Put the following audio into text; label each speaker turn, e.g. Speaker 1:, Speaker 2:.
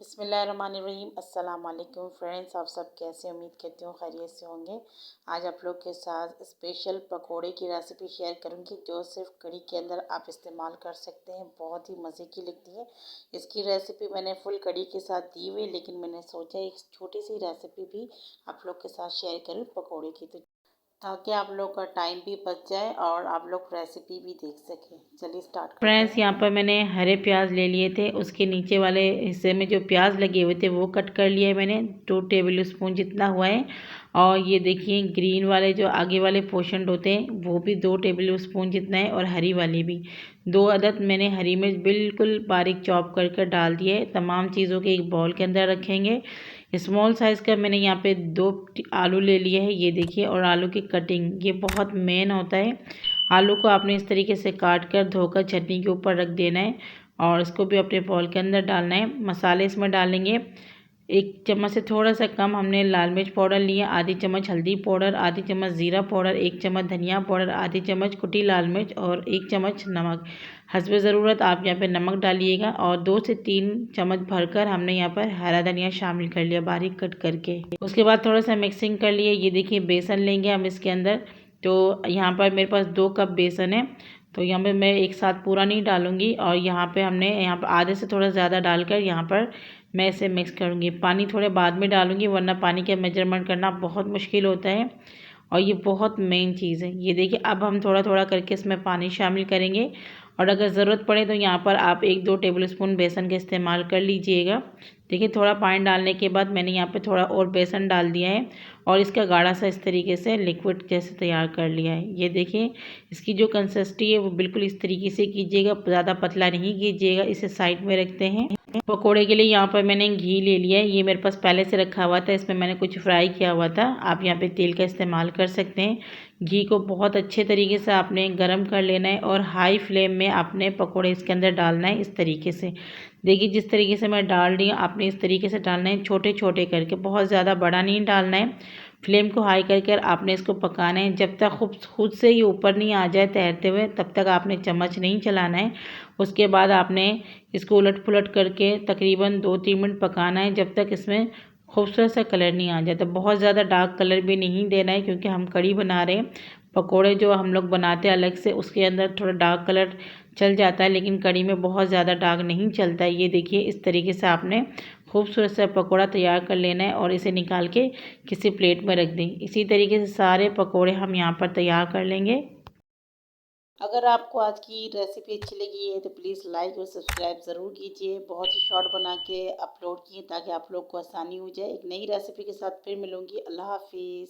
Speaker 1: बिस्मिल्लाहिर्रहमानिर्रहीम। अस्सलाम वालेकुम फ्रेंड्स, आप सब कैसे? उम्मीद करती हूँ खैरियत से होंगे। आज आप लोग के साथ स्पेशल पकोड़े की रेसिपी शेयर करूँगी जो सिर्फ कढ़ी के अंदर आप इस्तेमाल कर सकते हैं। बहुत ही मज़े की लगती है। इसकी रेसिपी मैंने फुल कढ़ी के साथ दी हुई, लेकिन मैंने सोचा एक छोटी सी रेसिपी भी आप लोग के साथ शेयर करूँ पकोड़े की, तो ताकि आप लोग का टाइम भी बच जाए और आप लोग रेसिपी भी देख सकें। चलिए स्टार्ट करते हैं।
Speaker 2: फ्रेंड्स, यहाँ पर मैंने हरे प्याज ले लिए थे। उसके नीचे वाले हिस्से में जो प्याज लगे हुए थे वो कट कर लिया है मैंने, 2 टेबल स्पून जितना हुआ है। और ये देखिए ग्रीन वाले जो आगे वाले पोर्शन होते हैं वो भी 2 टेबल स्पून जितना है, और हरी वाली भी 2 अदद मैंने हरी मिर्च बिल्कुल बारीक चॉप कर कर डाल दिए है। तमाम चीज़ों के एक बाउल के अंदर रखेंगे। स्मॉल साइज़ का मैंने यहाँ पे 2 आलू ले लिए है, ये देखिए। और आलू की कटिंग ये बहुत मेन होता है। आलू को आपने इस तरीके से काट कर धोकर चटनी के ऊपर रख देना है, और इसको भी अपने बाउल के अंदर डालना है। मसाले इसमें डालेंगे 1 चम्मच से थोड़ा सा कम हमने लाल मिर्च पाउडर लिया, आधी चम्मच हल्दी पाउडर, आधी चम्मच ज़ीरा पाउडर, 1 चम्मच धनिया पाउडर, आधी चम्मच कुटी लाल मिर्च और 1 चम्मच नमक। हस्बे ज़रूरत आप यहाँ पे नमक डालिएगा। और 2 से 3 चम्मच भरकर हमने यहाँ पर हरा धनिया शामिल कर लिया बारीक कट करके। उसके बाद थोड़ा सा मिक्सिंग कर लिए। ये देखिए बेसन लेंगे हम इसके अंदर। तो यहाँ पर मेरे पास 2 कप बेसन है, तो यहाँ पे मैं एक साथ पूरा नहीं डालूँगी। और यहाँ पे हमने यहाँ पर आधे से थोड़ा ज़्यादा डालकर यहाँ पर मैं इसे मिक्स करूँगी। पानी थोड़े बाद में डालूँगी, वरना पानी का मेजरमेंट करना बहुत मुश्किल होता है, और ये बहुत मेन चीज़ है। ये देखिए अब हम थोड़ा थोड़ा करके इसमें पानी शामिल करेंगे, और अगर ज़रूरत पड़े तो यहाँ पर आप 1-2 टेबल स्पून बेसन का इस्तेमाल कर लीजिएगा। देखिए थोड़ा पानी डालने के बाद मैंने यहाँ पे थोड़ा और बेसन डाल दिया है, और इसका गाढ़ा सा इस तरीके से लिक्विड जैसे तैयार कर लिया है। ये देखिए इसकी जो कंसिस्टेंसी है वो बिल्कुल इस तरीके से कीजिएगा, ज़्यादा पतला नहीं कीजिएगा। इसे साइड में रखते हैं। पकोड़े के लिए यहाँ पर मैंने घी ले लिया है, ये मेरे पास पहले से रखा हुआ था, इसमें मैंने कुछ फ्राई किया हुआ था। आप यहाँ पे तेल का इस्तेमाल कर सकते हैं। घी को बहुत अच्छे तरीके से आपने गरम कर लेना है, और हाई फ्लेम में आपने पकोड़े इसके अंदर डालना है इस तरीके से। देखिए जिस तरीके से मैं डाल रही हूँ आपने इस तरीके से डालना है, छोटे छोटे करके, बहुत ज़्यादा बड़ा नहीं डालना है। फ्लेम को हाई करके आपने इसको पकाना है जब तक खुद से ही ऊपर नहीं आ जाए तैरते हुए, तब तक आपने चम्मच नहीं चलाना है। उसके बाद आपने इसको उलट पुलट करके तकरीबन 2-3 मिनट पकाना है, जब तक इसमें खूबसूरत सा कलर नहीं आ जाता। बहुत ज़्यादा डार्क कलर भी नहीं देना है, क्योंकि हम कढ़ी बना रहे हैं। पकोड़े जो हम लोग बनाते हैं अलग से, उसके अंदर थोड़ा डार्क कलर चल जाता है, लेकिन कढ़ी में बहुत ज़्यादा डार्क नहीं चलता है। ये देखिए इस तरीके से आपने खूबसूरत सा पकोड़ा तैयार कर लेना है, और इसे निकाल के किसी प्लेट में रख दें। इसी तरीके से सारे पकोड़े हम यहाँ पर तैयार कर लेंगे।
Speaker 1: अगर आपको आज की रेसिपी अच्छी लगी है तो प्लीज़ लाइक और सब्सक्राइब ज़रूर कीजिए। बहुत ही शॉर्ट बना के अपलोड किए ताकि आप लोग को आसानी हो जाए। एक नई रेसिपी के साथ फिर मिलूँगी। अल्लाह हाफिज़।